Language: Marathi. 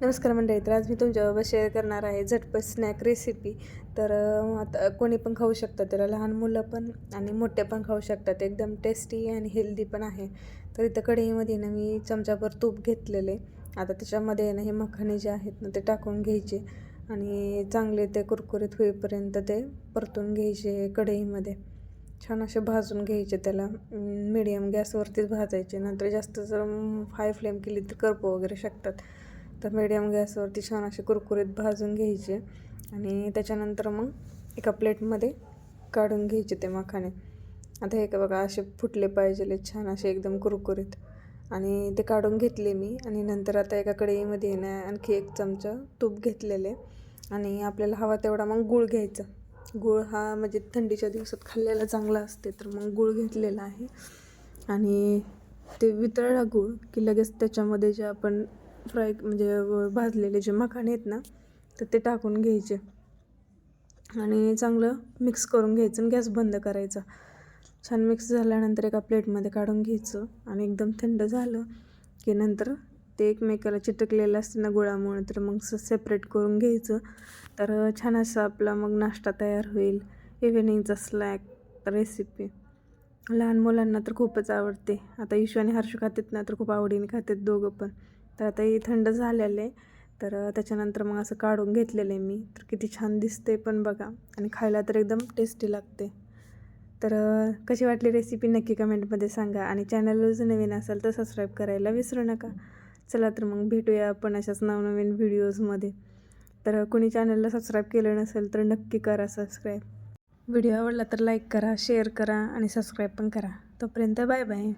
नमस्कार मंडळी. तर आज मी तुमच्याबरोबर शेअर करणार आहे झटपट स्नॅक रेसिपी. तर आता कोणी पण खाऊ शकतं, त्याला लहान मुलं पण आणि मोठे पण खाऊ शकतात. एकदम टेस्टी आणि हेल्दी पण आहे. तर इथं कढईमध्ये ना मी चमचाभर तूप घेतलेले. आता त्याच्यामध्ये ना हे मखाणे जे आहेत ना ते टाकून घ्यायचे आणि चांगले ते कुरकुरीत होईपर्यंत ते परतून घ्यायचे कढईमध्ये. छान असे भाजून घ्यायचे त्याला. मीडियम गॅसवरतीच भाजायचे. नंतर जास्त जर हाय फ्लेम केली तर करपू वगैरे शकतात. तर मीडियम गॅसवरती छान असे कुरकुरीत भाजून घ्यायचे आणि त्याच्यानंतर मग एका प्लेटमध्ये काढून घ्यायचे ते मखाणे. आता हे का बघा असे फुटले पाहिजे छान असे एकदम कुरकुरीत, आणि ते काढून घेतले मी. आणि नंतर आता एका कढईमध्ये ना आणखी 1 चमचा तूप घेतलेले आणि आपल्याला हवा तेवढा मग गूळ घ्यायचा. गूळ हा म्हणजे थंडीच्या दिवसात खाल्लेला चांगला असते, तर मग गूळ घेतलेला आहे. आणि ते वितळला गूळ की लगेच त्याच्यामध्ये जे आपण म्हणजे भाजलेले जे मखाणे आहेत ना तर ते टाकून घ्यायचे आणि चांगलं मिक्स करून घ्यायचं आणि गॅस बंद करायचा. छान मिक्स झाल्यानंतर एका प्लेटमध्ये काढून घ्यायचं आणि एकदम थंड झालं की नंतर ते एकमेकाला चिटकलेलं असतं ना गुळामुळे, तर मग सेपरेट करून घ्यायचं. तर छान असं आपला मग नाश्ता तयार होईल. इव्हिनिंगचा स्नॅक रेसिपी लहान मुलांना तर खूपच आवडते. आता ईशू आणि हर्षू खातात ना, तर खूप आवडीने खातात दोघं पण. तर आता हे थंड झालेलं आहे. तर त्याच्यानंतर मग असं काढून घेतलेलं आहे मी. तर किती छान दिसते पण बघा, आणि खायला तर एकदम टेस्टी लागते. तर कशी वाटली रेसिपी नक्की कमेंटमध्ये सांगा, आणि चॅनलवर जर नवीन असाल तर सबस्क्राईब करायला विसरू नका. चला तर मग भेटूया आपण अशाच नवनवीन व्हिडिओजमध्ये. तर कोणी चॅनलला सबस्क्राईब केलं नसेल तर नक्की करा सबस्क्राईब. व्हिडिओ आवडला तर लाईक करा, शेअर करा आणि सबस्क्राईब पण करा. तोपर्यंत बाय बाय.